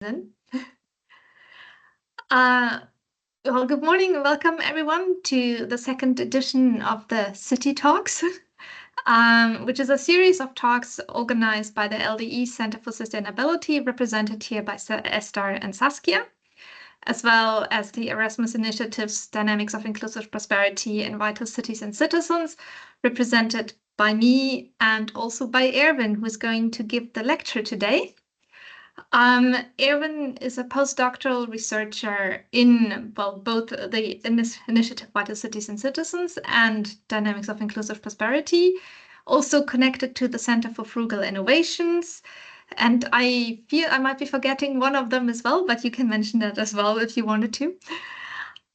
Then. Uh, well, good morning and welcome everyone to the second edition of the City Talks, which is a series of talks organized by the LDE Center for Sustainability, represented here by Esther and Saskia, as well as the Erasmus Initiative's Dynamics of Inclusive Prosperity in Vital Cities and Citizens, represented by me and also by Erwin, who is going to give the lecture today. Erwin is a postdoctoral researcher in both in this initiative Vital Cities and Citizens and Dynamics of Inclusive Prosperity, also connected to the Center for Frugal Innovations. And I feel I might be forgetting one of them as well, but you can mention that as well if you wanted to.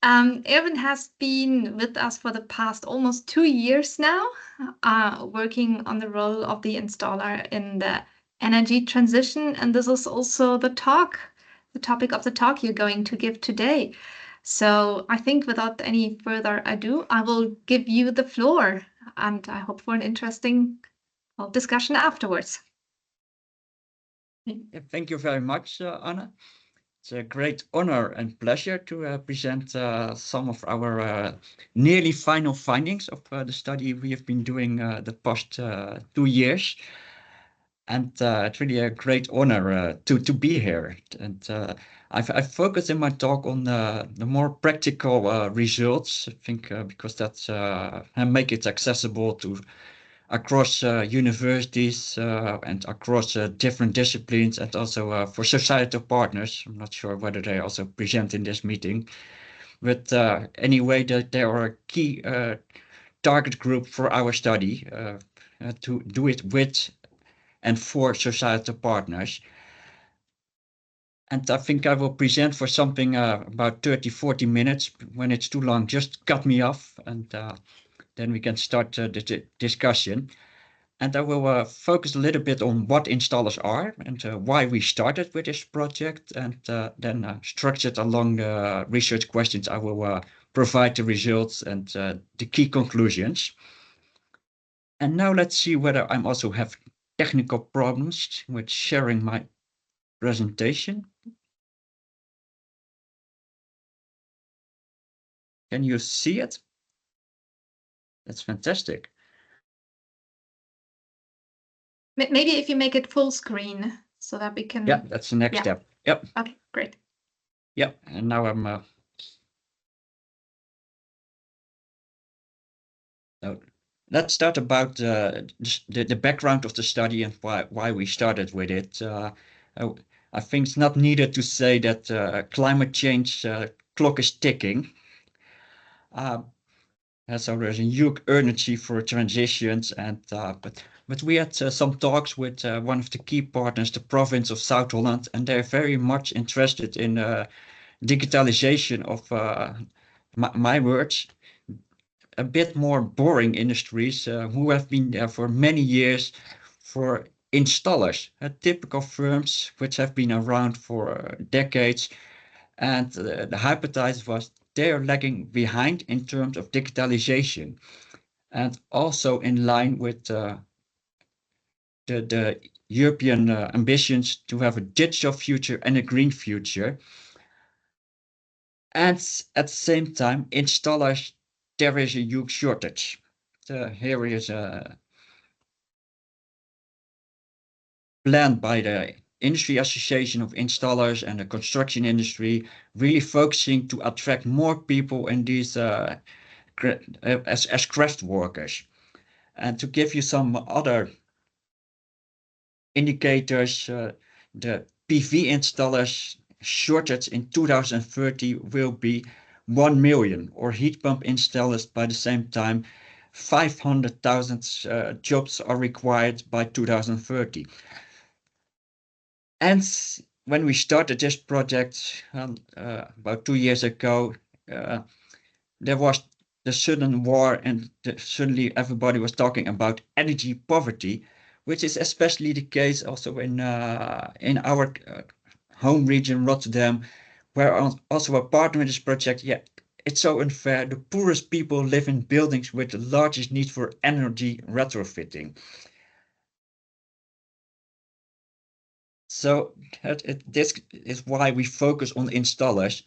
Erwin has been with us for the past almost 2 years now, working on the role of the installer in the energy transition. And this is also the topic of the talk you're going to give today. So I think without any further ado, I will give you the floor, and I hope for an interesting discussion afterwards. Yeah, thank you very much, Anna. It's a great honor and pleasure to present some of our nearly final findings of the study we have been doing the past 2 years. And it's really a great honor to be here. And I've focused in my talk on the more practical results, I think, because that's and make it accessible to across universities and across different disciplines, and also for societal partners. I'm not sure whether they also present in this meeting, but anyway, they are a key target group for our study to do it with and for societal partners. And I think I will present for something about 30-40 minutes. When it's too long, just cut me off, and then we can start the discussion. And I will focus a little bit on what installers are and why we started with this project, and then structured along the research questions, I will provide the results and the key conclusions. And now let's see whether I'm also have technical problems with sharing my presentation. Can you see it? That's fantastic. Maybe if you make it full screen so that we can. Yeah, that's the next step. Yep. Okay, great. Yep. And now I'm. Let's start about the background of the study and why we started with it. I think it's not needed to say that climate change clock is ticking. So there's a huge urgency for transitions, and but we had some talks with one of the key partners, the province of South Holland, and they're very much interested in digitalization of my words, a bit more boring industries who have been there for many years for installers, typical firms which have been around for decades. And the hypothesis was they are lagging behind in terms of digitalization, and also in line with the European ambitions to have a digital future and a green future. And at the same time, installers, there is a huge shortage. Here is a plan by the Industry Association of Installers and the construction industry, really focusing to attract more people in these as craft workers. And to give you some other indicators, the PV installers shortage in 2030 will be 1 million, or heat pump installers by the same time, 500,000 jobs are required by 2030. And when we started this project about 2 years ago, there was the sudden war, and suddenly everybody was talking about energy poverty, which is especially the case also in our home region, Rotterdam, where also a partner in this project. Yeah, it's so unfair. The poorest people live in buildings with the largest need for energy retrofitting. So this is why we focus on installers.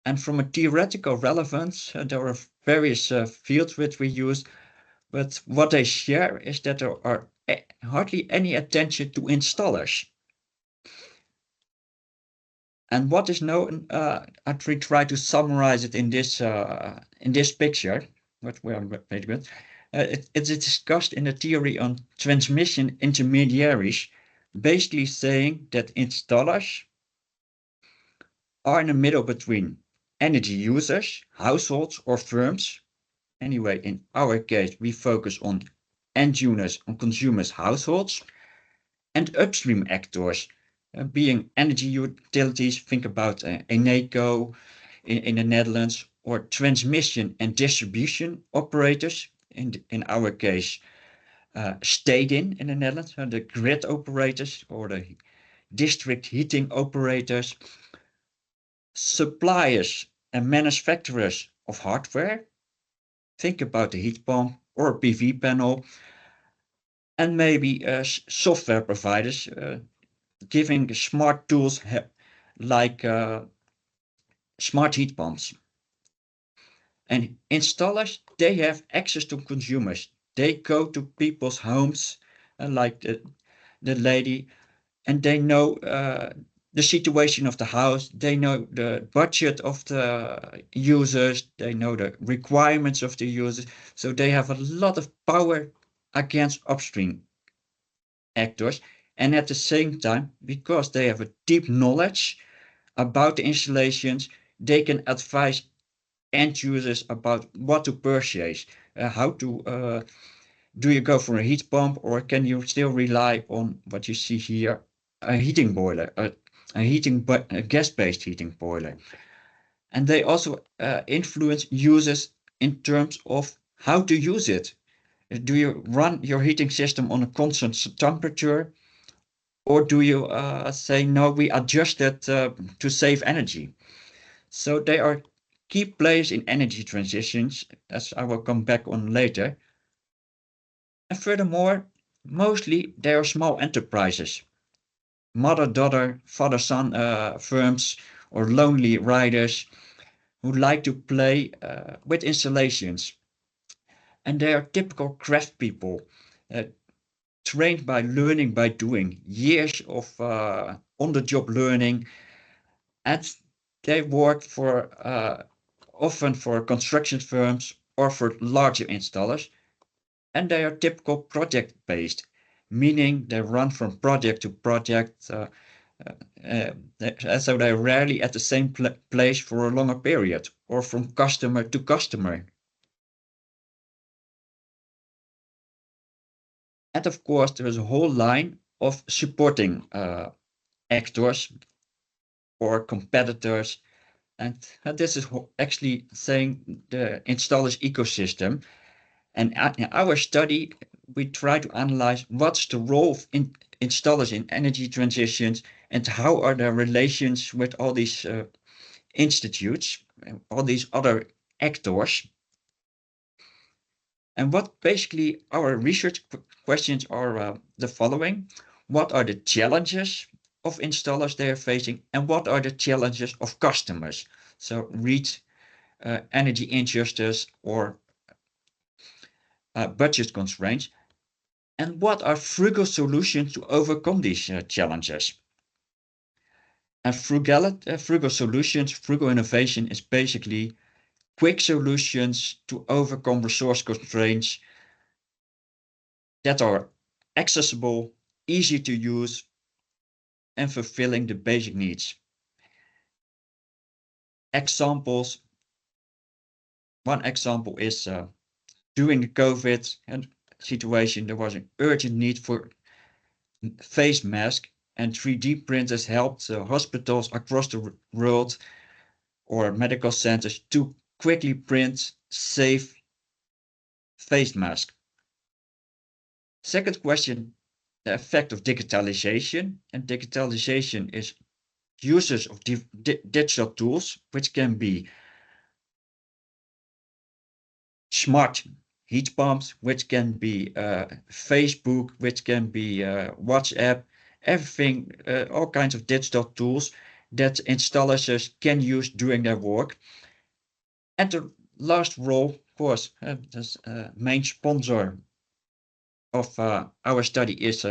And from a theoretical relevance, there are various fields which we use, but what they share is that there are hardly any attention to installers. And what is known, I try to summarize it in this picture, what we are very good. It's discussed in the theory on transmission intermediaries, basically saying that installers are in the middle between energy users, households, or firms. Anyway, in our case, we focus on end users, on consumers, households, and upstream actors, being energy utilities. Think about Eneco in the Netherlands, or transmission and distribution operators. In our case, Stedin in the Netherlands, the grid operators or the district heating operators, suppliers and manufacturers of hardware. Think about the heat pump or a PV panel, and maybe software providers giving smart tools like smart heat pumps. And installers, they have access to consumers. They go to people's homes, like the lady, and they know the situation of the house. They know the budget of the users. They know the requirements of the users. So they have a lot of power against upstream actors. And at the same time, because they have a deep knowledge about the installations, they can advise end users about what to purchase, how to do you go for a heat pump, or can you still rely on what you see here, a heating boiler, a gas-based heating boiler. And they also influence users in terms of how to use it. Do you run your heating system on a constant temperature, or do you say, no, we adjust it to save energy? So they are key players in energy transitions, as I will come back on later. And furthermore, mostly they are small enterprises, mother-daughter, father-son firms, or lonely riders who like to play with installations. And they are typical craft people, uh, trained by learning by doing, years of on-the-job learning, and they work for often for construction firms or for larger installers, and they are typical project-based, meaning they run from project to project, so they're rarely at the same place for a longer period or from customer to customer. And of course, there is a whole line of supporting actors or competitors. And this is actually saying the installer's ecosystem. And in our study, we try to analyze what's the role of installers in energy transitions and how are their relations with all these institutes, all these other actors. And what basically our research questions are the following. What are the challenges of installers they are facing, and what are the challenges of customers? So read energy injustice or budget constraints. And what are frugal solutions to overcome these challenges? And frugal solutions, frugal innovation is basically quick solutions to overcome resource constraints that are accessible, easy to use, and fulfilling the basic needs. Examples. One example is during the COVID situation, there was an urgent need for face mask, and 3D printers helped hospitals across the world or medical centers to quickly print safe face mask. Second question, the effect of digitalization. And digitalization is uses of digital tools, which can be smart heat pumps, which can be Facebook, which can be WhatsApp, everything, all kinds of digital tools that installers can use during their work. And the last role, of course, the main sponsor of our study is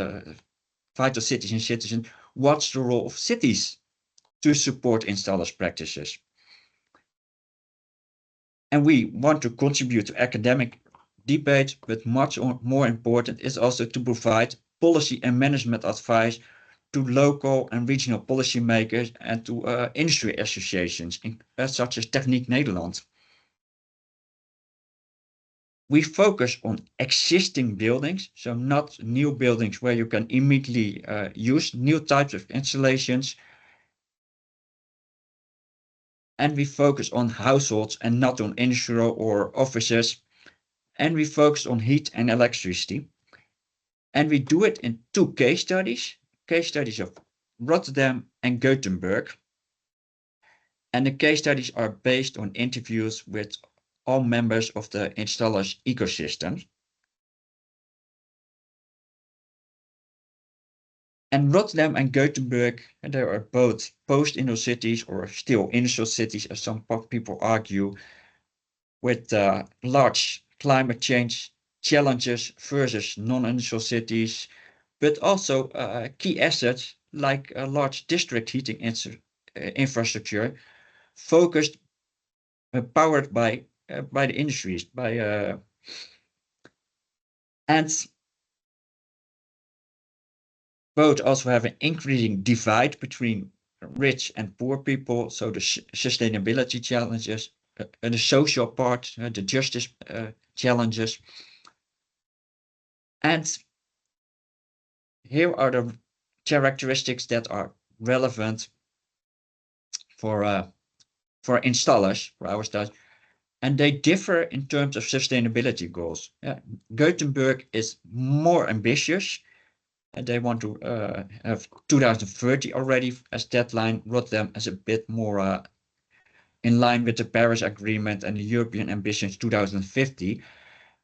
Vital Cities and Citizens. What's the role of cities to support installers' practices? And we want to contribute to academic debate, but much more important is also to provide policy and management advice to local and regional policymakers and to industry associations such as Techniek Nederland. We focus on existing buildings, so not new buildings where you can immediately use new types of installations. And we focus on households and not on industrial or offices. And we focus on heat and electricity. And we do it in 2 case studies of Rotterdam and Gothenburg. And the case studies are based on interviews with all members of the installers ecosystem. And Rotterdam and Gothenburg, they are both post-industrial cities or still industrial cities, as some people argue, with large climate change challenges versus non-industrial cities, but also key assets like a large district heating infrastructure focused, powered by the industries, and both also have an increasing divide between rich and poor people, so the sustainability challenges, and the social part, the justice challenges. And here are the characteristics that are relevant for installers, for our studies, and they differ in terms of sustainability goals. Gothenburg is more ambitious, and they want to have 2030 already as deadline. Rotterdam is a bit more in line with the Paris Agreement and the European ambitions 2050.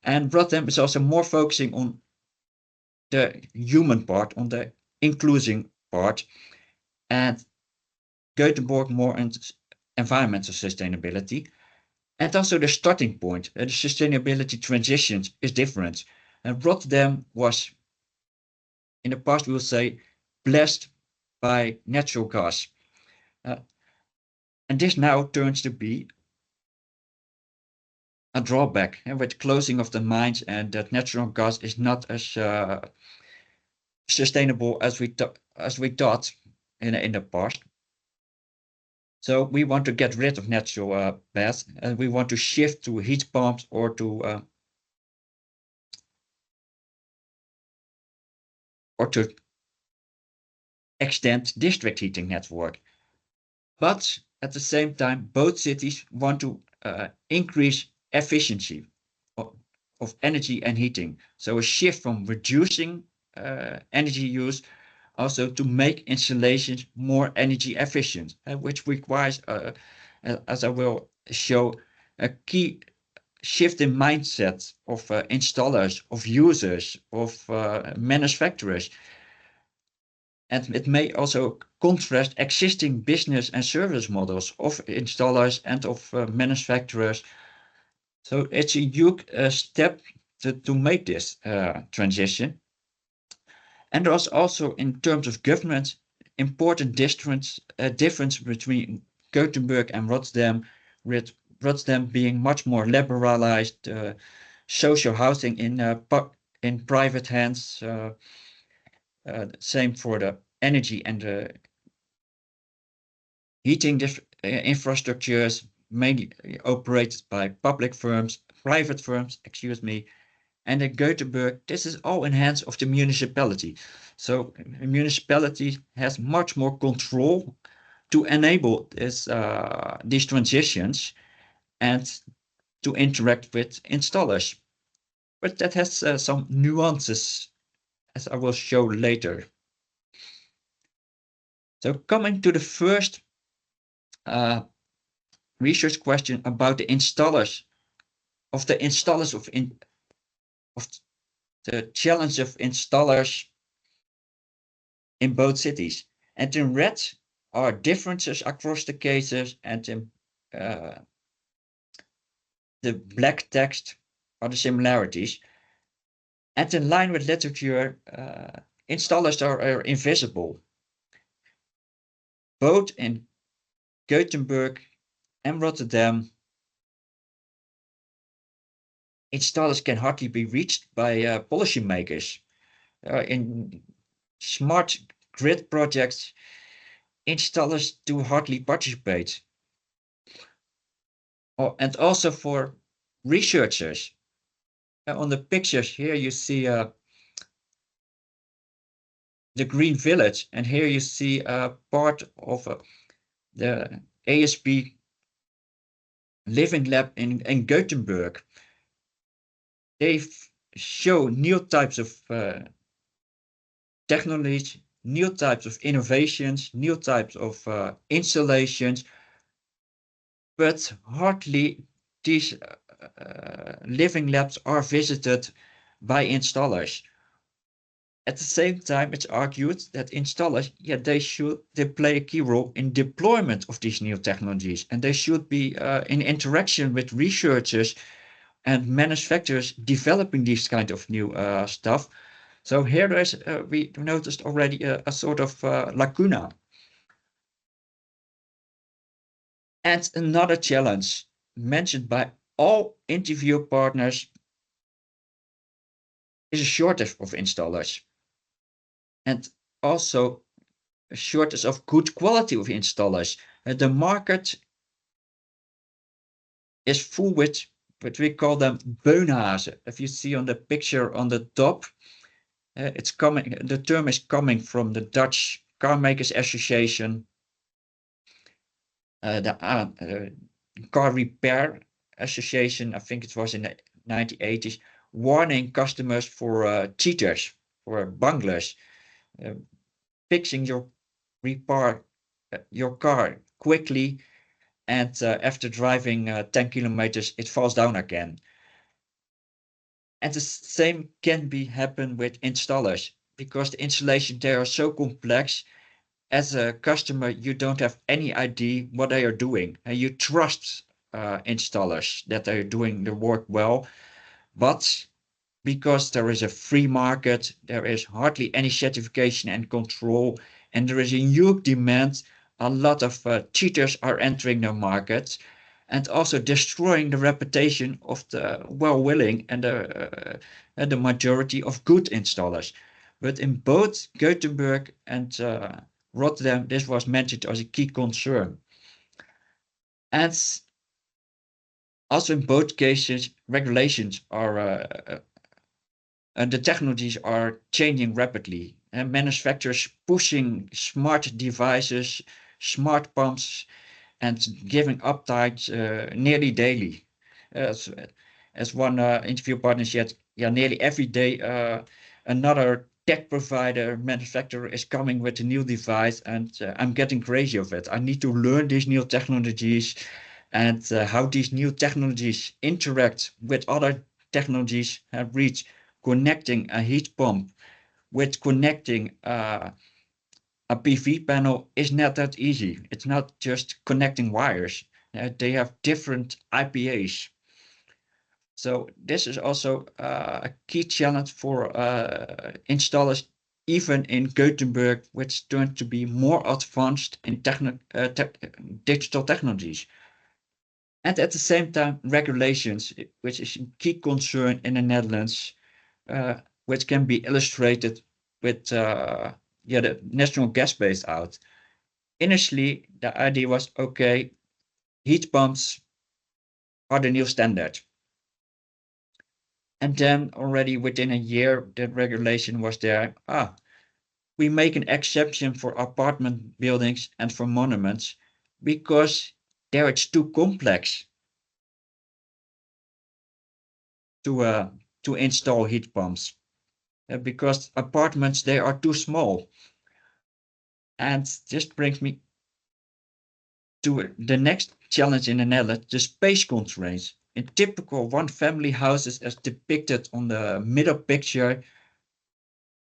And Rotterdam is also more focusing on the human part, on the inclusion part, and Gothenburg more on environmental sustainability. And also the starting point, the sustainability transitions is different. And Rotterdam was, in the past, we will say, blessed by natural gas. And this now turns to be a drawback, and with closing of the mines, and that natural gas is not as sustainable as we thought in the past. So we want to get rid of natural gas, and we want to shift to heat pumps or to extend district heating network. But at the same time, both cities want to increase efficiency of energy and heating. So a shift from reducing energy use also to make installations more energy efficient, which requires, as I will show, a key shift in mindset of installers, of users, of manufacturers. And it may also contrast existing business and service models of installers and of manufacturers. So it's a huge step to make this transition. And there's also, in terms of government, important difference between Gothenburg and Rotterdam, with Rotterdam being much more liberalized, social housing in private hands. Same for the energy and the heating infrastructures, mainly operated by private firms, excuse me. And in Gothenburg, this is all in hands of the municipality. So the municipality has much more control to enable these transitions and to interact with installers. But that has some nuances, as I will show later. So coming to the first research question about the installers, of the challenge of installers in both cities. And in red are differences across the cases, and in the black text are the similarities. And in line with literature, installers are invisible. Both in Gothenburg and Rotterdam, installers can hardly be reached by policymakers. In smart grid projects, installers do hardly participate. Oh, and also for researchers. On the pictures here, you see the Green Village, and here you see part of the ASP Living Lab in Gothenburg. They show new types of technologies, new types of innovations, new types of installations, but hardly these living labs are visited by installers. At the same time, it's argued that installers, they play a key role in deployment of these new technologies, and they should be in interaction with researchers and manufacturers developing these kind of new stuff. So here there's, we noticed already a sort of lacuna. And another challenge mentioned by all interview partners is a shortage of installers, and also a shortage of good quality of installers. The market is full with what we call them beunhazen. If you see on the picture on the top, it's coming. The term is coming from the Dutch Car Makers Association, the Car Repair Association. I think it was in the 1980s, warning customers for cheaters, for bunglers, fixing your car quickly, and after driving 10 kilometers, it falls down again. And the same can be happen with installers, because the installation there are so complex. As a customer, you don't have any idea what they are doing, and you trust installers that they're doing the work well. But because there is a free market, there is hardly any certification and control, and there is a huge demand. A lot of cheaters are entering the market and also destroying the reputation of the well-willing and the majority of good installers. But in both Gothenburg and Rotterdam, this was mentioned as a key concern. And also in both cases, regulations are the technologies are changing rapidly, and manufacturers pushing smart devices, smart pumps, and giving updates nearly daily. As one interview partner said, yeah, nearly every day another tech provider, manufacturer is coming with a new device, and I'm getting crazy of it. I need to learn these new technologies and how these new technologies interact with other technologies have reached. Connecting a heat pump with connecting a PV panel is not that easy. It's not just connecting wires. They have different IPAs. So this is also a key challenge for installers, even in Gothenburg, which turned to be more advanced in digital technologies. And at the same time, regulations, which is a key concern in the Netherlands, which can be illustrated with the national gas base out. Initially, the idea was, okay, heat pumps are the new standard. And then already within a year, the regulation was there. We make an exception for apartment buildings and for monuments because there it's too complex to install heat pumps. Because apartments, they are too small. And this brings me to the next challenge in the Netherlands, the space constraints. In typical one-family houses, as depicted on the middle picture,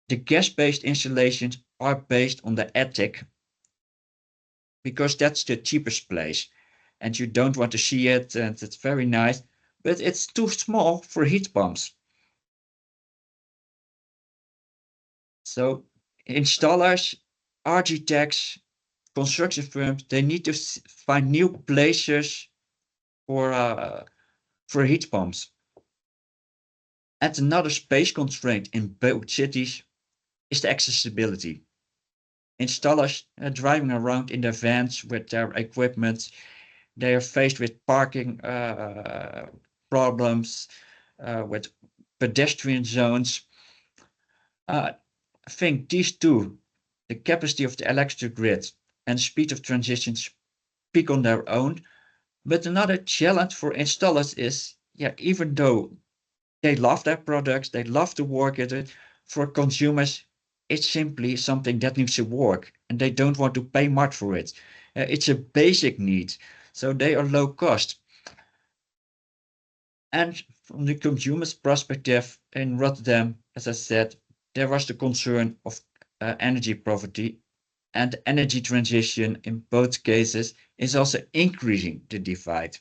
the gas-based installations are based on the attic because that's the cheapest place and you don't want to see it and it's very nice, but it's too small for heat pumps. So installers, architects, construction firms, they need to find new places for heat pumps. And another space constraint in both cities is the accessibility. Installers driving around in their vans with their equipment, they are faced with parking problems, with pedestrian zones. I think these two, the capacity of the electric grid and speed of transition, speak on their own. But another challenge for installers is, yeah, even though they love their products, they love to work at it, for consumers, it's simply something that needs to work and they don't want to pay much for it. It's a basic need, so they are low cost. And from the consumer's perspective in Rotterdam, as I said, there was the concern of energy poverty, and energy transition in both cases is also increasing the divide.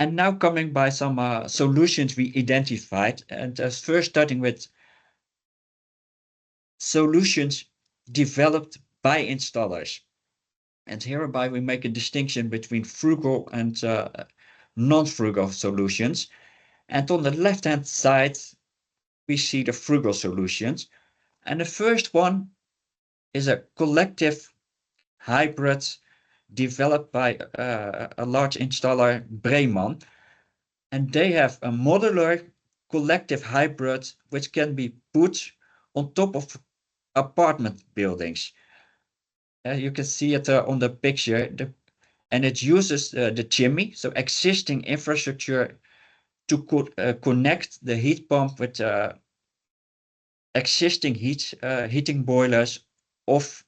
And now coming by some solutions we identified, and first starting with solutions developed by installers. And hereby we make a distinction between frugal and non-frugal solutions. And on the left-hand side, we see the frugal solutions. And the first one is a collective hybrid developed by a large installer, Breeman. And they have a modular collective hybrid which can be put on top of apartment buildings. You can see it on the picture, and it uses the chimney, so existing infrastructure, to connect the heat pump with existing heating boilers of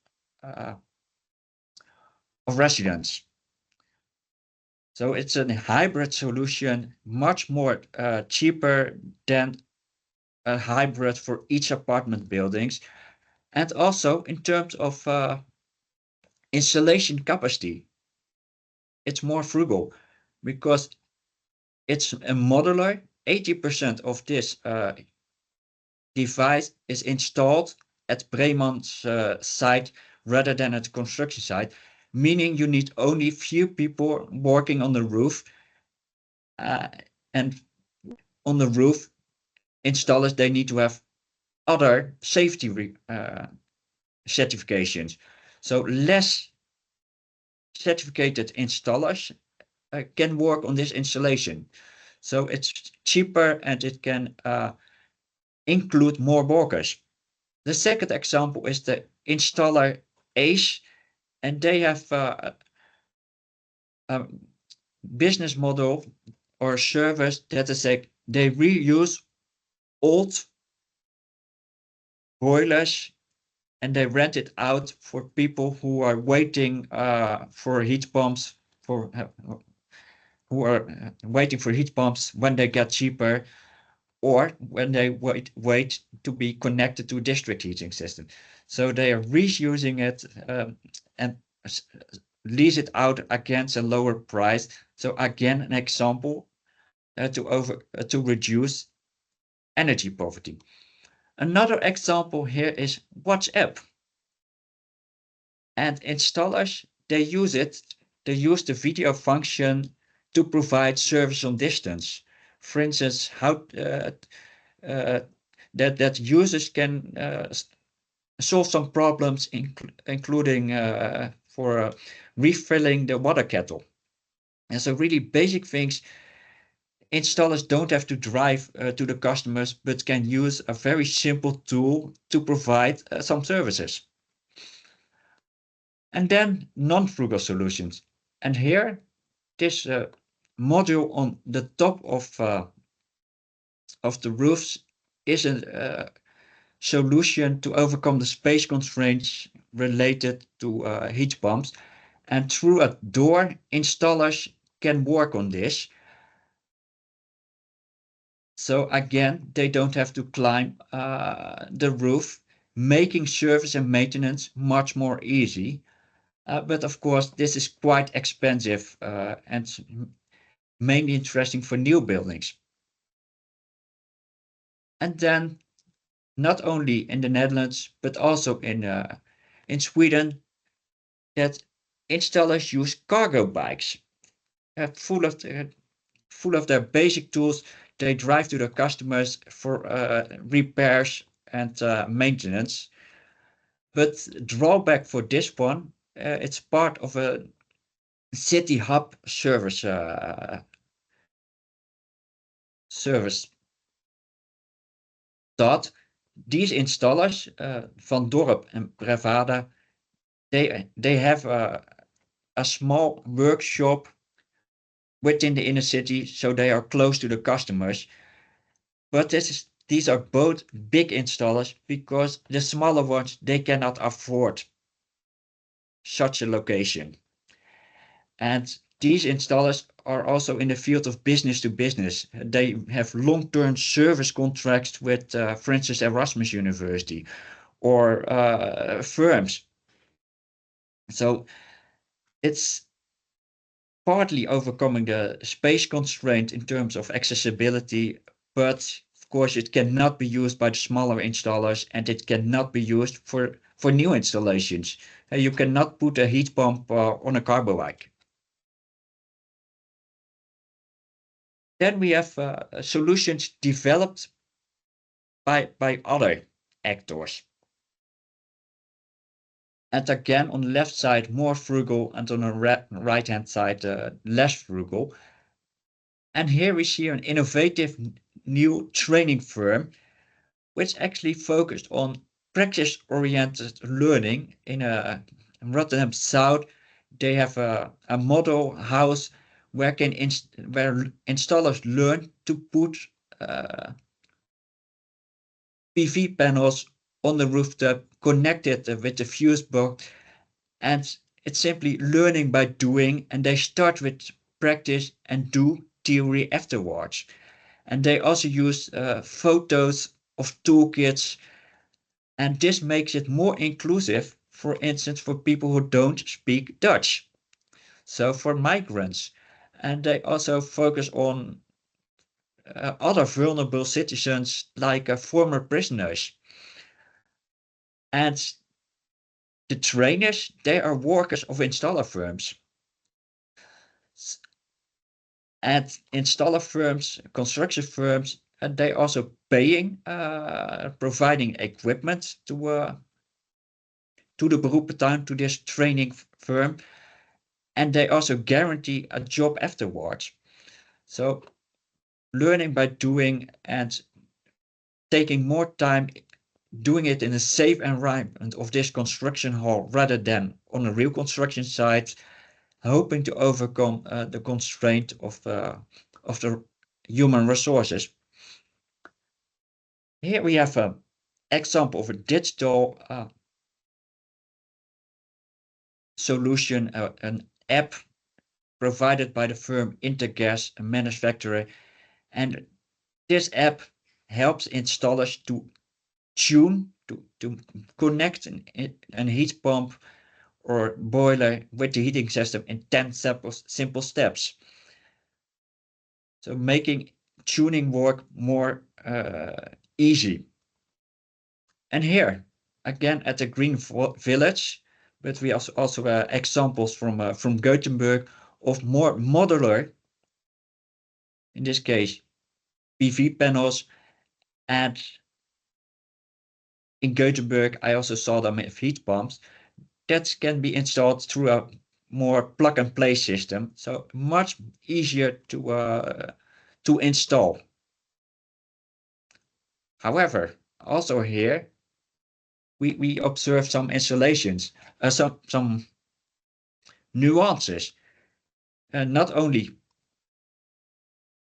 residents. So it's a hybrid solution, much more cheaper than a hybrid for each apartment buildings. And also in terms of installation capacity, it's more frugal because it's a modular. 80% of this device is installed at Breeman's site rather than at the construction site, meaning you need only few people working on the roof. And on the roof, installers, they need to have other safety certifications. So less certificated installers can work on this installation. So it's cheaper and it can include more workers. The second example is the installer ACE, and they have a business model or service that is like they reuse old boilers and they rent it out for people who are waiting for heat pumps, for who are waiting for heat pumps when they get cheaper, or when they wait to be connected to a district heating system. So they are reusing it and lease it out against a lower price. So again, an example to reduce energy poverty. Another example here is WhatsApp. And installers, they use it. They use the video function to provide service on distance. For instance, how that users can solve some problems, including for refilling the water kettle. And so really basic things. Installers don't have to drive to the customers, but can use a very simple tool to provide some services. And then non-frugal solutions. And here, this module on the top of the roofs is a solution to overcome the space constraints related to heat pumps. And through a door, installers can work on this. So again, they don't have to climb the roof, making service and maintenance much more easy. But of course, this is quite expensive and mainly interesting for new buildings. And then not only in the Netherlands, but also in Sweden, that installers use cargo bikes full of their basic tools. They drive to their customers for repairs and maintenance. But drawback for this one, it's part of a city hub service that these installers, Van Dorp and Brevada, they have a small workshop within the inner city, so they are close to the customers. But these are both big installers because the smaller ones, they cannot afford such a location. And these installers are also in the field of business to business. They have long-term service contracts with, for instance, Erasmus University or firms. So it's partly overcoming the space constraint in terms of accessibility, but of course it cannot be used by the smaller installers and it cannot be used for new installations. You cannot put a heat pump on a carbo bike. Then we have solutions developed by other actors. And again, on the left side, more frugal, and on the right-hand side, less frugal. And here we see an innovative new training firm, which actually focused on practice-oriented learning in Rotterdam South. They have a model house where installers learn to put PV panels on the rooftop, connected with the fuse box, and it's simply learning by doing, and they start with practice and do theory afterwards. And they also use photos of toolkits, and this makes it more inclusive, for instance, for people who don't speak Dutch. So for migrants, and they also focus on other vulnerable citizens like former prisoners. And the trainers, they are workers of installer firms. And installer firms, construction firms, and they also paying, providing equipment to the beroepentuin, to this training firm, and they also guarantee a job afterwards. So learning by doing and taking more time doing it in a safe environment of this construction hall rather than on a real construction site, hoping to overcome the constraint of the human resources. Here we have an example of a digital solution, an app provided by the firm Intergas, a manufacturer. And this app helps installers to tune, to connect an heat pump or boiler with the heating system in 10 simple steps. So making tuning work more easy. And here, again at the Green Village, but we also examples from Gothenburg of more modular, in this case, PV panels. And in Gothenburg, I also saw them with heat pumps that can be installed through a more plug and play system. So much easier to install. However, also here, we observe some installations, some nuances. And not only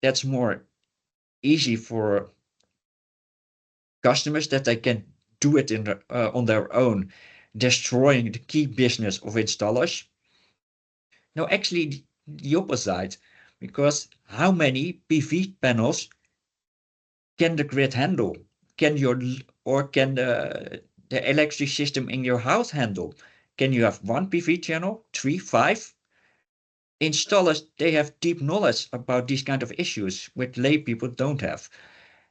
that's more easy for customers that they can do it on their own, destroying the key business of installers. No, actually the opposite, because how many PV panels can the grid handle? Can the electric system in your house handle? Can you have one PV channel, 3, 5? Installers, they have deep knowledge about these kind of issues, which lay people don't have.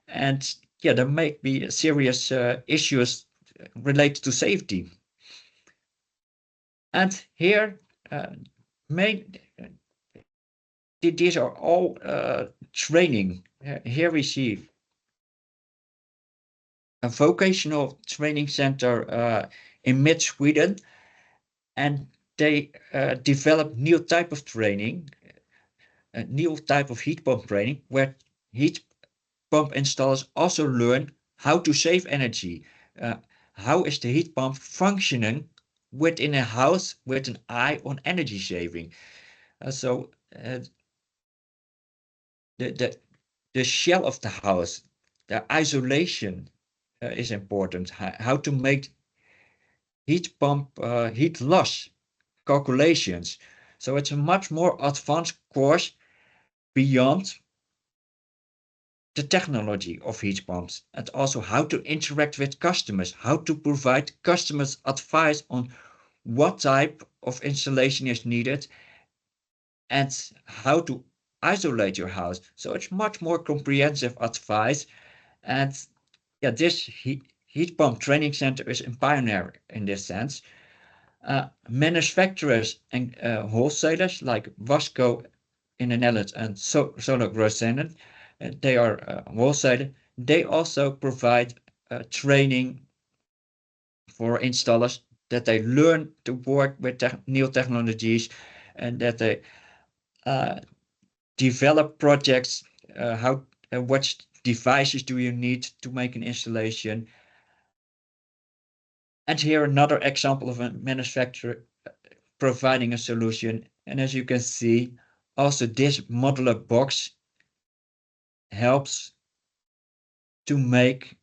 And yeah, there may be serious issues related to safety. And here, main, these are all training. Here we see a vocational training center in mid Sweden, and they develop new type of training, a new type of heat pump training, where heat pump installers also learn how to save energy. Uh, how is the heat pump functioning within a house with an eye on energy saving? So the shell of the house, the isolation is important. How to make heat pump heat loss calculations. So it's a much more advanced course beyond the technology of heat pumps, and also how to interact with customers, how to provide customers advice on what type of installation is needed, and how to isolate your house. So it's much more comprehensive advice. And yeah, this heat pump training center is a pioneer in this sense. Manufacturers and wholesalers like Wasco in the Netherlands and Solar Grosjean, they are wholesaler. They also provide training for installers, that they learn to work with new technologies, and that they uh, develop projects. How what devices do you need to make an installation? And here another example of a manufacturer providing a solution. And as you can see, also this modular box helps to make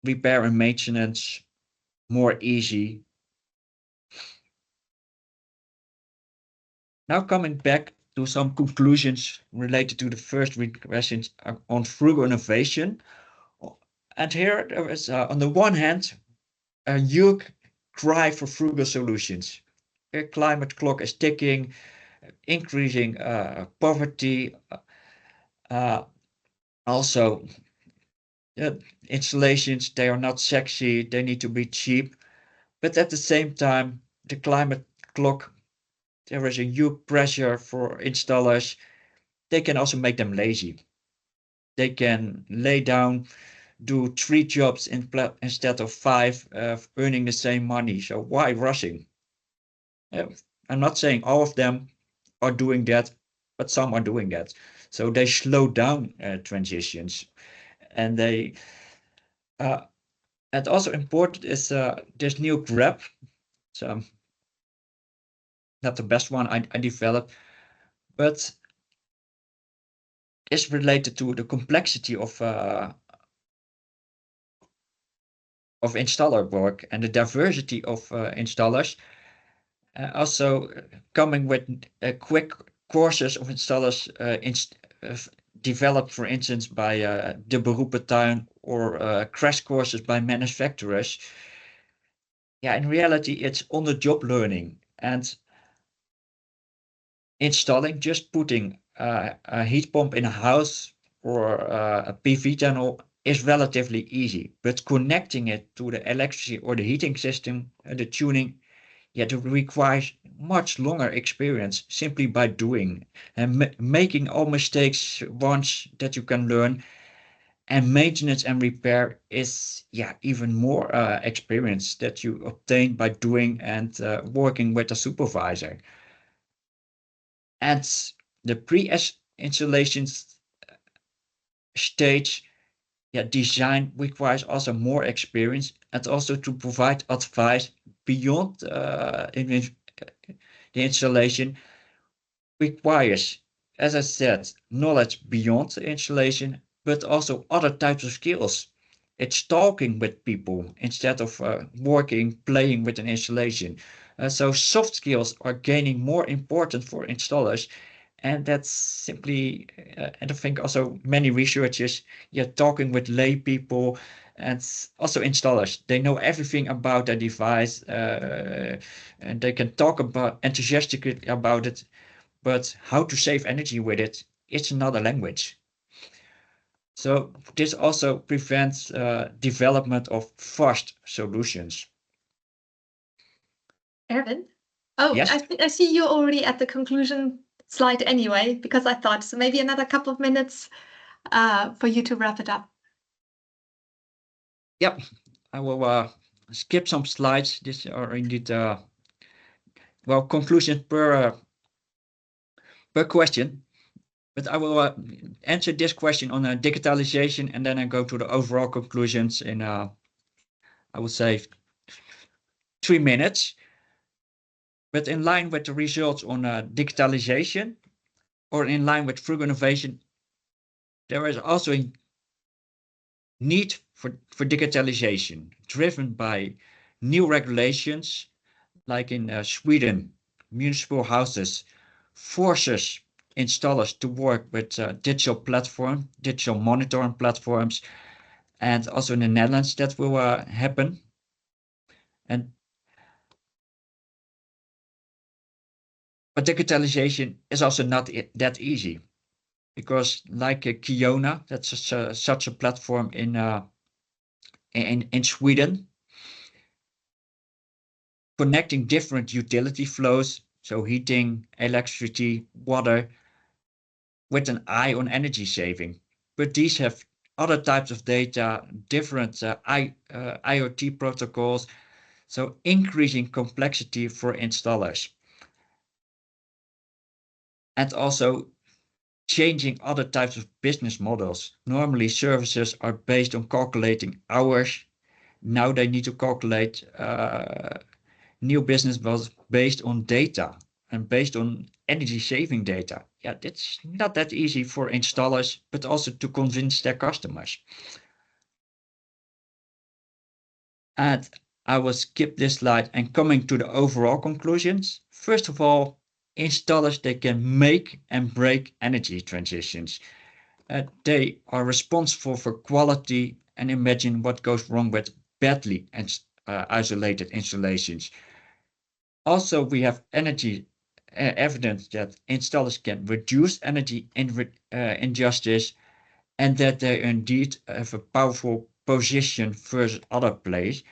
repair and maintenance more easy. Now coming back to some conclusions related to the first questions on frugal innovation. And here there is, on the one hand, a huge cry for frugal solutions. A climate clock is ticking, increasing poverty. Also, installations, they are not sexy, they need to be cheap. But at the same time, the climate clock, there is a huge pressure for installers. They can also make them lazy. They can lay down, do 3 jobs instead of 5, earning the same money. So why rushing? I'm not saying all of them are doing that, but some are doing that. So they slow down transitions, and they and also important is this new grab. So not the best one I developed, but is related to the complexity of installer work and the diversity of installers. Also coming with quick courses of installers developed, for instance, by De Beroepentuin, or crash courses by manufacturers. Yeah, in reality, it's on-the-job learning, and installing, just putting a heat pump in a house or a PV channel is relatively easy, but connecting it to the electricity or the heating system, the tuning, yet it requires much longer experience simply by doing and making all mistakes once that you can learn. And maintenance and repair is, yeah, even more experience that you obtain by doing and working with a supervisor. And the pre-installation stage, yeah, design requires also more experience, and also to provide advice beyond the installation requires, as I said, knowledge beyond the installation, but also other types of skills. It's talking with people instead of playing with an installation. So soft skills are gaining more important for installers, And that's simply, and I think also many researchers, talking with lay people and also installers. They know everything about the device, and they can talk about enthusiastically about it, but how to save energy with it, it's another language. So this also prevents development of fast solutions. Erwin? Oh, Yes. I see you're already at the conclusion slide anyway, because I thought so maybe another couple of minutes for you to wrap it up. Yep. I will skip some slides. These are indeed conclusions per question. But I will answer this question on digitalization, and then I go to the overall conclusions in I would say 3 minutes. But in line with the results on digitalization, or in line with frugal innovation, there is also a need for digitalization driven by new regulations, like in Sweden, municipal houses forces installers to work with digital monitoring platforms, and also in the Netherlands that will happen. But digitalization is also not that easy, because like Kiona, that's such a platform in Sweden, connecting different utility flows, so heating, electricity, water, with an eye on energy saving. But these have other types of data, different IoT protocols, so increasing complexity for installers. And also changing other types of business models. Normally services are based on calculating hours. Now they need to calculate new business models based on data and based on energy saving data. Yeah, that's not that easy for installers, but also to convince their customers. And I will skip this slide and coming to the overall conclusions. First of all, installers, they can make and break energy transitions. They are responsible for quality, and imagine what goes wrong with badly isolated installations. Also, we have energy evidence that installers can reduce energy injustice, and that they indeed have a powerful position versus other players,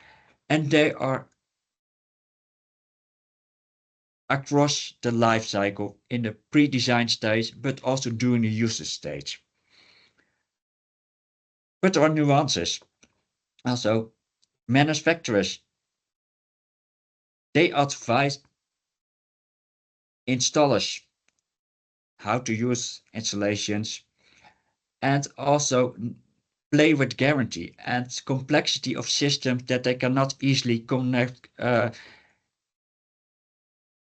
and they are across the life cycle in the pre-design stage, but also during the usage stage. But there are nuances. Also, manufacturers, they advise installers how to use installations, and also play with guarantee and complexity of systems that they cannot easily connect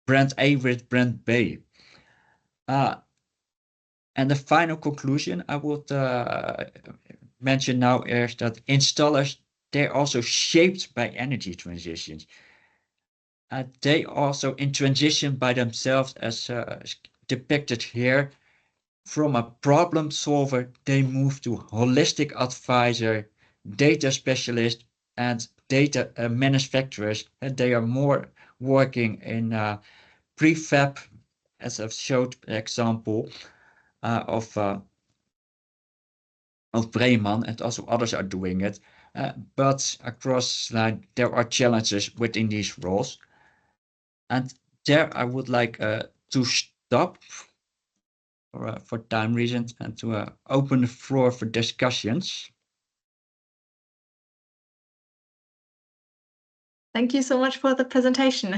brand A with brand B. And the final conclusion I would mention now is that installers, they're also shaped by energy transitions. They also in transition by themselves, as depicted here. From a problem solver, they move to holistic advisor, data specialist, and data manufacturers. And they are more working in prefab, as I've showed the example of Breeman, and also others are doing it. But across line, there are challenges within these roles. And there I would like to stop for time reasons and to open the floor for discussions. Thank you so much for the presentation.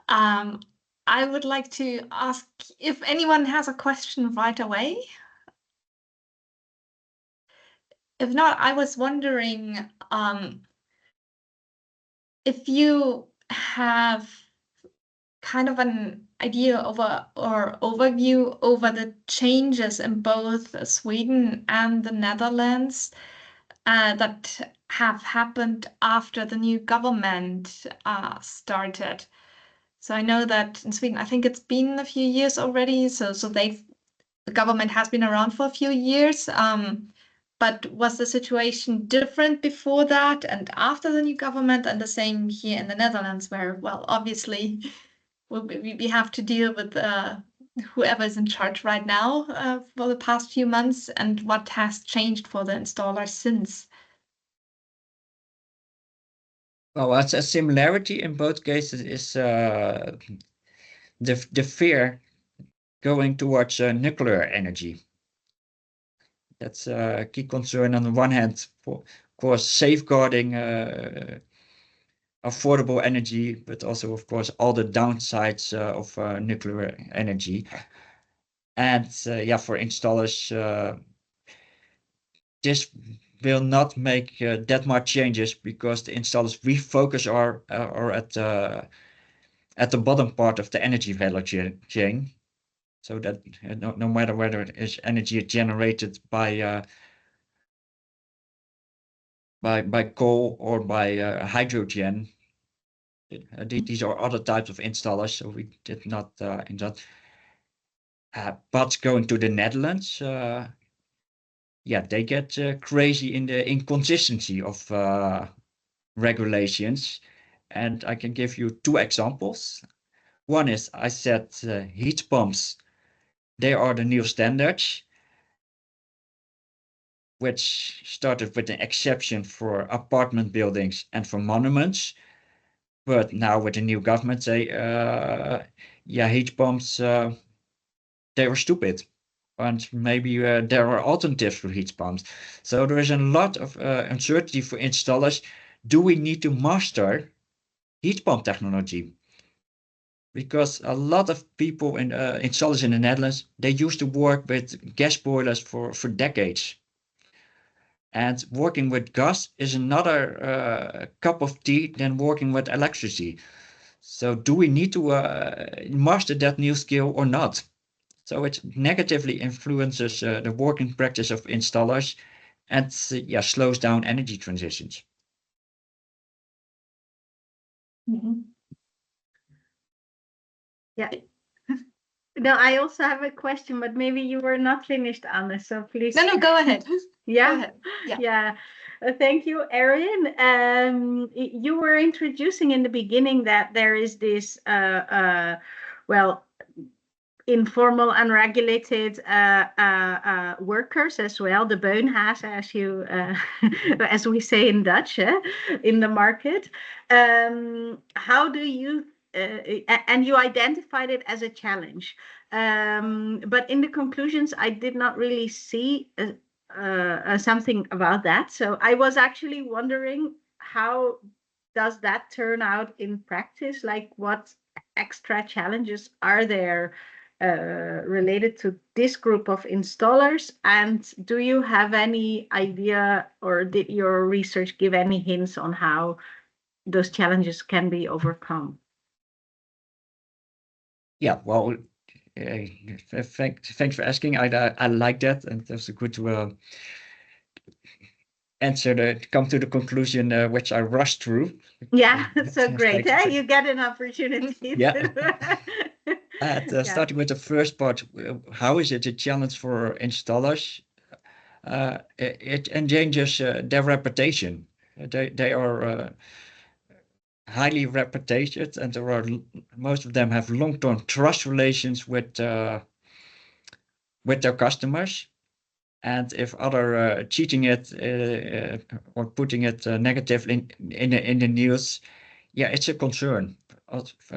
I would like to ask if anyone has a question right away. If not, I was wondering if you have kind of an idea or overview over the changes in both Sweden and the Netherlands that have happened after the new government started. So I know that in Sweden, I think it's been a few years already. So the government has been around for a few years. But was the situation different before that and after the new government? And the same here in the Netherlands, where, well, obviously we have to deal with whoever is in charge right now for the past few months, and what has changed for the installers since? Well, a similarity in both cases is the fear going towards nuclear energy. That's a key concern on the one hand, for of course, safeguarding affordable energy, but also, of course, all the downsides of nuclear energy. And yeah, for installers, this will not make that much changes, because the installers we focus are at the bottom part of the energy value chain. So that no matter whether it is energy generated by coal or by hydrogen. These are other types of installers, so we did not in that. But going to the Netherlands, yeah, they get crazy in the inconsistency of regulations. And I can give you two examples. One is, I said, heat pumps. They are the new standards, which started with an exception for apartment buildings and for monuments. But now with the new government, they, yeah, heat pumps, they were stupid. And maybe there are alternatives for heat pumps. So there is a lot of uncertainty for installers. Do we need to master heat pump technology? Because a lot of people in installers in the Netherlands, they used to work with gas boilers for decades. And working with gas is another cup of tea than working with electricity. So do we need to master that new skill or not? So it negatively influences the working practice of installers, and yeah, slows down energy transitions. Yeah. No, I also have a question, but maybe you were not finished, Anne, so please. No, go ahead. Yeah. Go ahead. Yeah. Thank you, Erwin. You were introducing in the beginning that there is this, well, informal, unregulated workers as well, the beunhazen, as you as we say in Dutch, in the market. How do you and you identified it as a challenge, but in the conclusions I did not really see something about that. So I was actually wondering, how does that turn out in practice? Like, what extra challenges are there related to this group of installers? And do you have any idea, or did your research give any hints on how those challenges can be overcome? Yeah, well, thanks for asking. I like that, and that's a good answer to come to the conclusion which I rushed through. Yeah, so great. You get an opportunity. Yeah. Starting with the first part, how is it a challenge for installers? It endangers their reputation. They are highly reputed, and there are most of them have long-term trust relations with their customers. And if other cheating it or putting it negatively in the news, yeah, it's a concern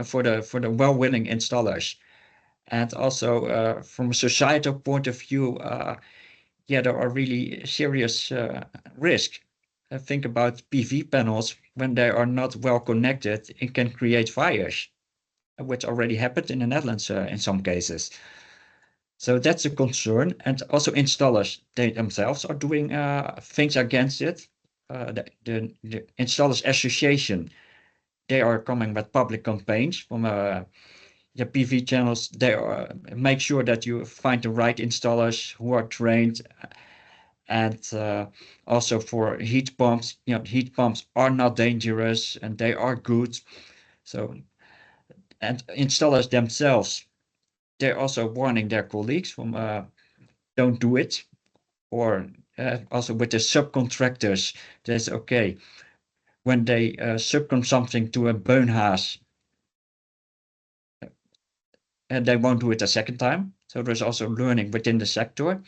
for the well-willing installers. And also from a societal point of view, yeah, there are really serious risks. Think about PV panels. When they are not well connected, it can create fires, which already happened in the Netherlands in some cases. So that's a concern. And also installers, they themselves are doing things against it. The Installers Association, they are coming with public campaigns from the PV channels. They make sure that you find the right installers who are trained. And also for heat pumps, heat pumps are not dangerous and they are good. So and installers themselves, they're also warning their colleagues from don't do it. Or also with the subcontractors, there's okay, when they subcon something to a beunhaas, and they won't do it a second time. So there's also learning within the sector.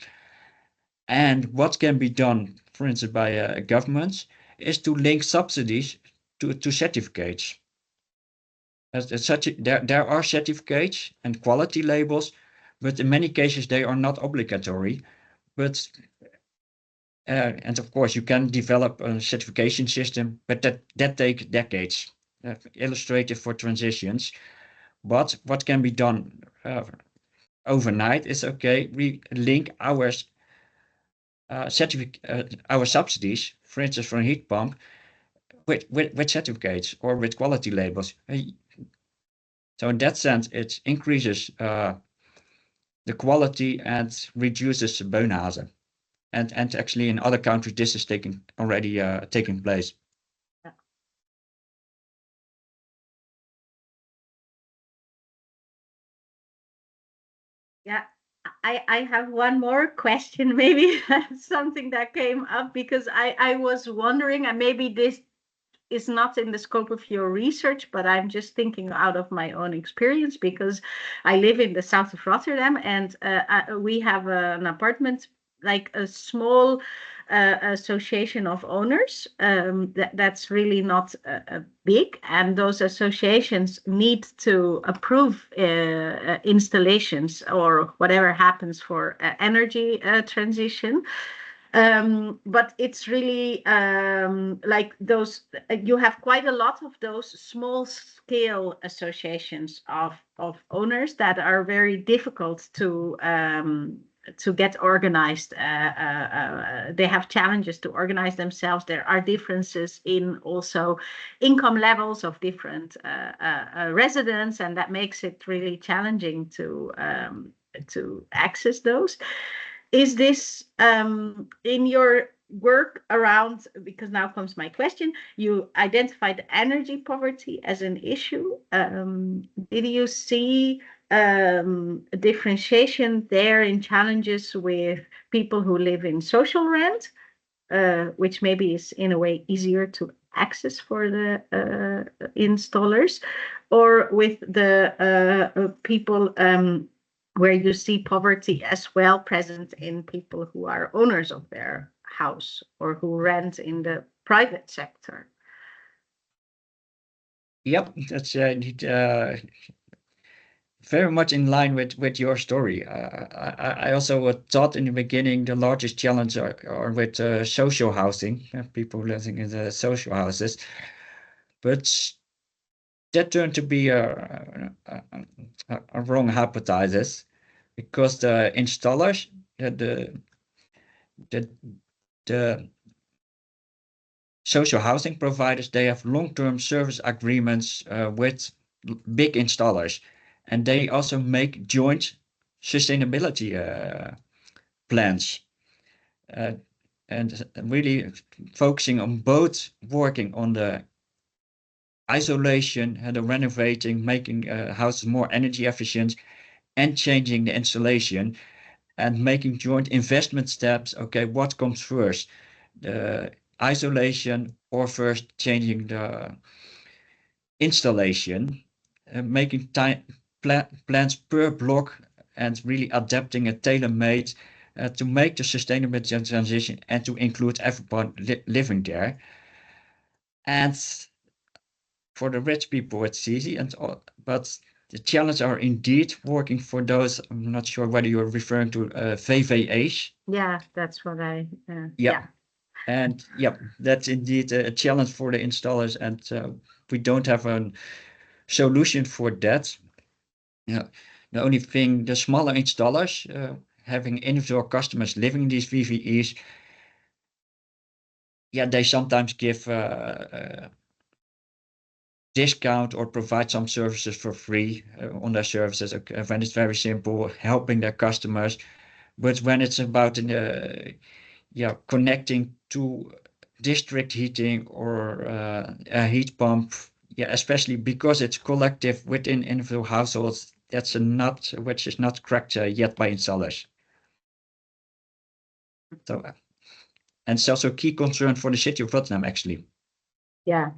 And what can be done, for instance, by governments, is to link subsidies to certificates. There are certificates and quality labels, but in many cases they are not obligatory. But and of course, you can develop a certification system, but that takes decades. Illustrated for transitions. But what can be done overnight is okay. We link our our subsidies, for instance, for a heat pump, with certificates or with quality labels. So in that sense, it increases the quality and reduces beunhazen. And actually in other countries, this is already taking place. Yeah, I have one more question, maybe something that came up because I was wondering, and maybe this is not in the scope of your research, but I'm just thinking out of my own experience because I live in the south of Rotterdam, and we have an apartment, like a small association of owners that's really not big, and those associations need to approve installations or whatever happens for energy transition. But it's really like those, you have quite a lot of those small scale associations of owners that are very difficult to get organized. They have challenges to organize themselves. There are differences in also income levels of different residents, and that makes it really challenging to access those. Is this in your work around, because now comes my question, you identified energy poverty as an issue. Did you see a differentiation there in challenges with people who live in social rent, which maybe is in a way easier to access for the installers, or with the people where you see poverty as well present in people who are owners of their house or who rent in the private sector? Yep, that's very much in line with your story. I also thought in the beginning the largest challenge are with social housing, people living in the social houses, but that turned to be a wrong hypothesis, because the installers, the social housing providers, they have long-term service agreements with big installers, and they also make joint sustainability plans, and really focusing on both working on the isolation and the renovating, making houses more energy efficient, and changing the installation, and making joint investment steps. Okay, what comes first, the isolation or first changing the installation, making plans per block, and really adapting a tailor-made to make the sustainable transition and to include everyone living there. And for the rich people, it's easy, but the challenges are indeed working for those. I'm not sure whether you're referring to VVA's. Yeah, that's what I. Yeah. And yeah, that's indeed a challenge for the installers, and we don't have a solution for that. Yeah, the only thing, the smaller installers having individual customers living in these VVEs, yeah, they sometimes give discount or provide some services for free on their services when it's very simple, helping their customers. But when it's about connecting to district heating or a heat pump, yeah, especially because it's collective within individual households, that's a nut which is not cracked yet by installers. So, and it's also a key concern for the city of Rotterdam, actually. Yeah.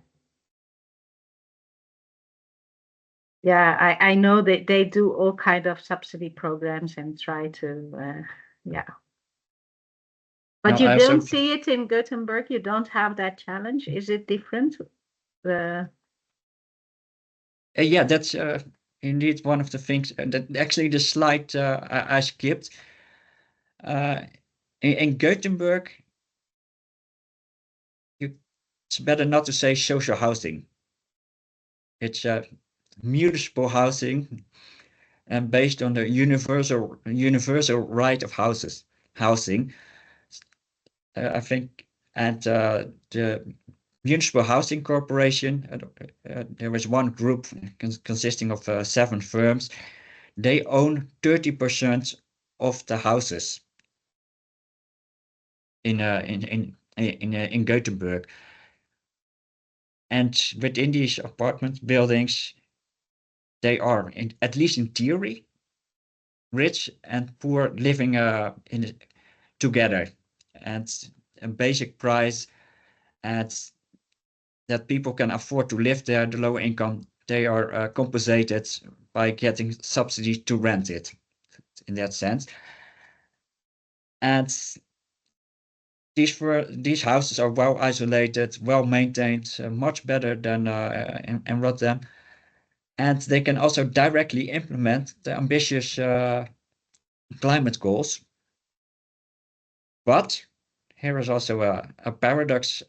Yeah, I know that they do all kind of subsidy programs and try to, yeah. But No, you I don't also, see it in Gothenburg. You don't have that challenge. Is it different? yeah, that's indeed one of the things that actually the slide I skipped. In Gothenburg, it's better not to say social housing. It's municipal housing and based on the universal right of housing. I think, and the Municipal Housing Corporation, there is one group consisting of 7 firms. They own 30% of the houses in Gothenburg. And within these apartment buildings, they are, at least in theory, rich and poor living together, and a basic price, and that people can afford to live there, the lower income, they are compensated by getting subsidies to rent it in that sense. And these houses are well isolated, well maintained, much better than in Rotterdam. And they can also directly implement the ambitious climate goals. But here is also a paradox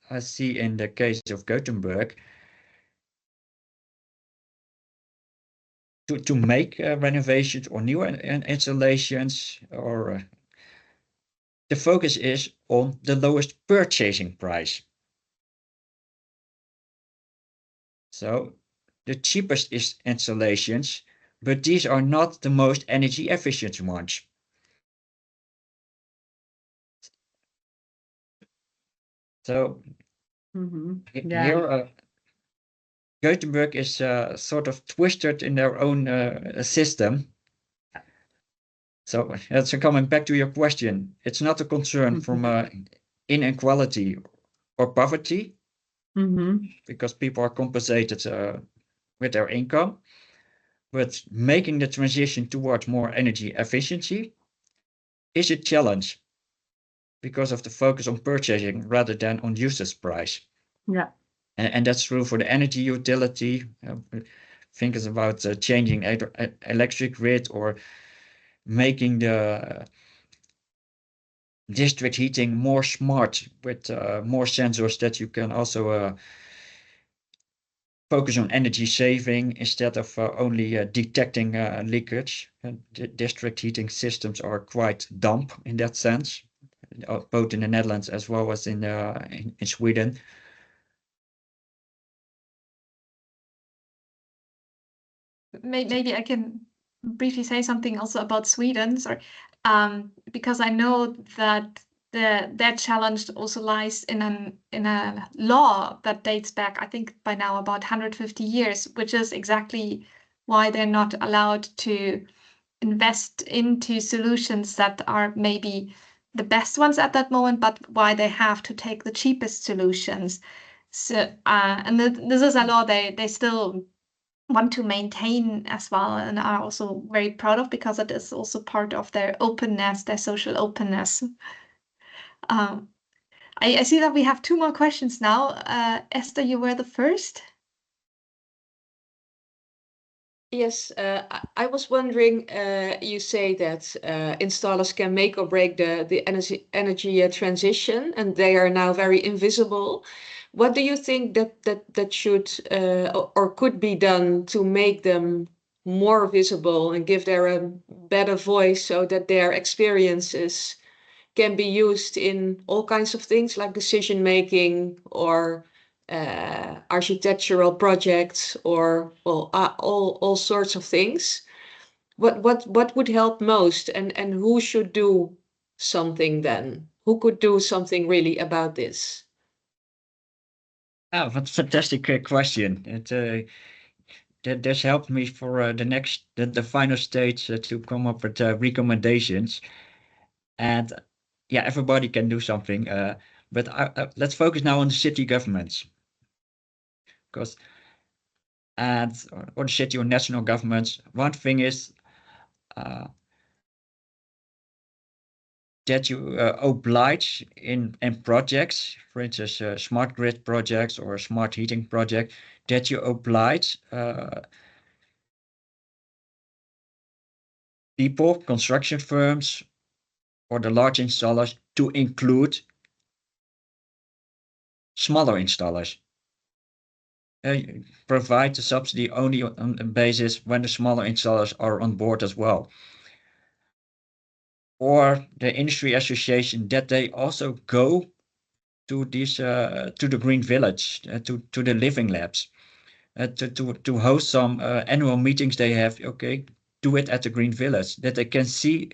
I see in the case of Gothenburg. To make renovations or new installations, or the focus is on the lowest purchasing price. So the cheapest is installations, but these are not the most energy efficient ones. So Yeah. here Gothenburg is sort of twisted in their own system. So that's coming back to your question. It's not a concern from inequality or poverty, because people are compensated with their income, but making the transition towards more energy efficiency is a challenge because of the focus on purchasing rather than on usage price. Yeah. And that's true for the energy utility. Think it's about changing electric grid or making the district heating more smart with more sensors that you can also focus on energy saving instead of only detecting leakage. District heating systems are quite dumb in that sense, both in the Netherlands as well as in Sweden. Maybe I can briefly say something also about Sweden, sorry, because I know that their challenge also lies in a law that dates back, I think, by now about 150 years, which is exactly why they're not allowed to invest into solutions that are maybe the best ones at that moment, but why they have to take the cheapest solutions. So, and this is a law they still want to maintain as well, and are also very proud of, because it is also part of their openness, their social openness. I see that we have 2 more questions now. Esther, you were the first. Yes, I was wondering, you say that installers can make or break the energy transition, and they are now very invisible. What do you think that should or could be done to make them more visible and give them a better voice, so that their experiences can be used in all kinds of things like decision making or architectural projects, or well, all sorts of things? What would help most, and who should do something then? Who could do something really about this? Yeah, what fantastic question. That this helped me for the final stage to come up with recommendations. And yeah, everybody can do something. But let's focus now on the city governments, because or the city or national governments. One thing is that you oblige in projects, for instance, smart grid projects or smart heating project, that you oblige people, construction firms, or the large installers to include smaller installers. Provide the subsidy only on the basis when the smaller installers are on board as well. Or the industry association, that they also go to these to the green village, to the living labs, to host some annual meetings they have. Okay, do it at the green village, that they can see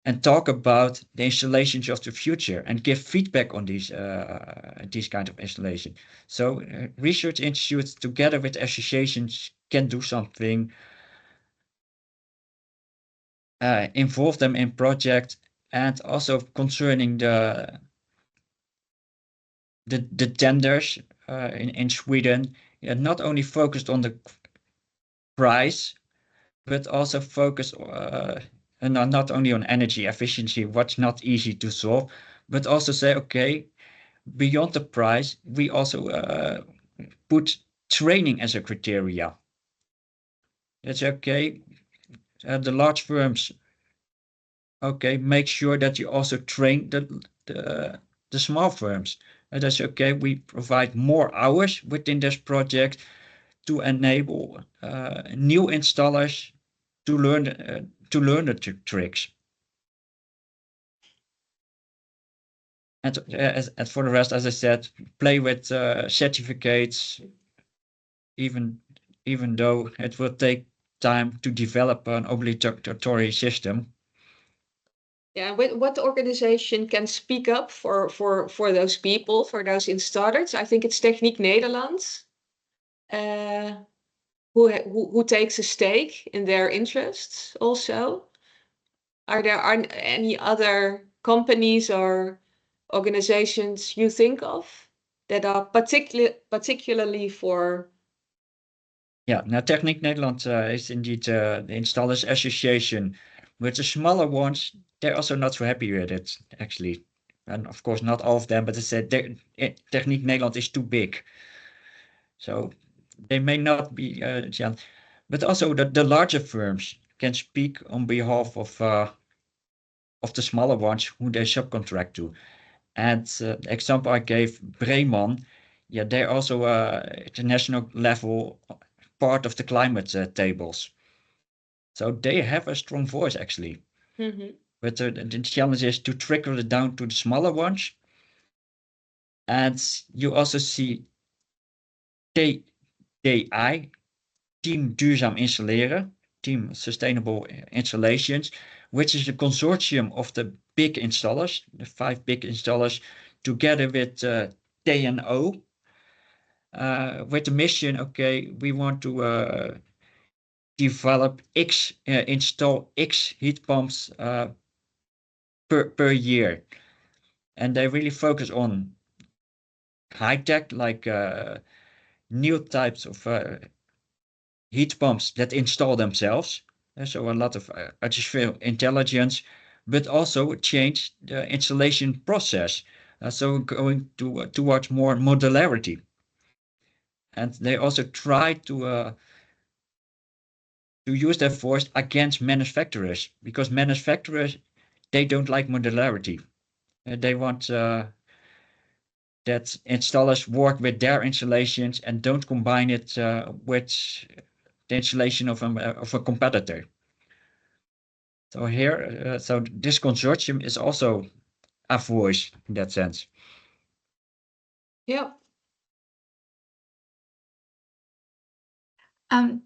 and talk about the installations of the future and give feedback on these kind of installation. So research institutes together with associations can do something, involve them in projects, and also concerning the tenders in Sweden, not only focused on the price, but also focus not only on energy efficiency, what's not easy to solve, but also say, okay, beyond the price, we also put training as a criteria. That's okay. The large firms, okay, make sure that you also train the small firms. And that's okay. We provide more hours within this project to enable new installers to learn the tricks. And for the rest, as I said, play with certificates, even though it will take time to develop an obligatory system. Yeah, what organization can speak up for those people, for those installers? I think it's Techniek Nederland, who takes a stake in their interests also. Are there any other companies or organizations you think of that are particularly for? Yeah, now Techniek Nederland is indeed the Installers Association. With the smaller ones, they're also not so happy with it, actually. And of course, not all of them, but they said Techniek Nederland is too big. So they may not be, but also the larger firms can speak on behalf of the smaller ones who they subcontract to. And the example I gave, Bremen, yeah, they're also at the national level part of the climate tables. So they have a strong voice, actually. Mm-hmm. But the challenge is to trickle it down to the smaller ones. And you also see TDI, Team Duurzaam Installeren, Team Sustainable Installations, which is a consortium of the big installers, the 5 big installers, together with TNO, with the mission, okay, we want to develop install X heat pumps per year. And they really focus on high tech, like new types of heat pumps that install themselves. So a lot of artificial intelligence, but also change the installation process. So going towards more modularity. And they also try to use their voice against manufacturers, because manufacturers, they don't like modularity. They want that installers work with their installations and don't combine it with the installation of a competitor. So here, so this consortium is also a voice in that sense. Yeah.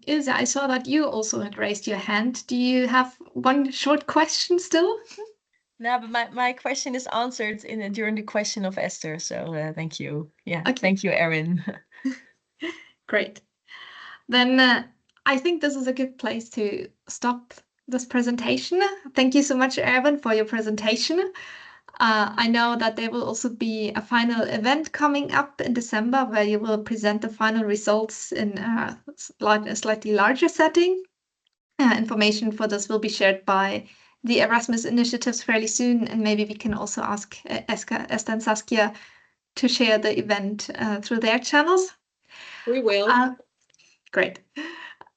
Ilse, I saw that you also had raised your hand. Do you have one short question still? No, but my question is answered during the question of Esther. So thank you. Yeah, Okay. Thank you, Erwin. Great. Then I think this is a good place to stop this presentation. Thank you so much, Erwin, for your presentation. I know that there will also be a final event coming up in December where you will present the final results in a slightly larger setting. Information for this will be shared by the Erasmus initiatives fairly soon, and maybe we can also ask Esther and Saskia to share the event through their channels. We will. Great.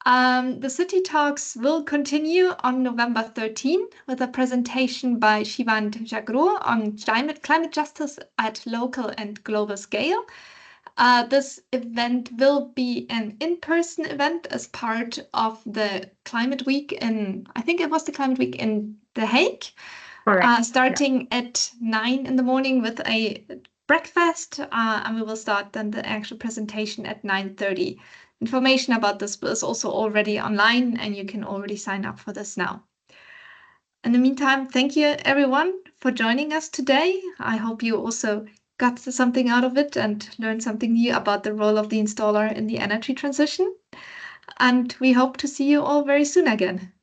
The City Talks will continue on November 13 with a presentation by Shivant Jagro on climate justice at local and global scale. This event will be an in-person event as part of the Climate Week I think it was the Climate Week in The Hague, starting at 9 in the morning with a breakfast, and we will start then the actual presentation at 9:30. Information about this is also already online, and you can already sign up for this now. In the meantime, thank you everyone for joining us today. I hope you also got something out of it and learned something new about the role of the installer in the energy transition. And we hope to see you all very soon again.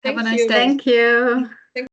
Have a nice day. Thank you.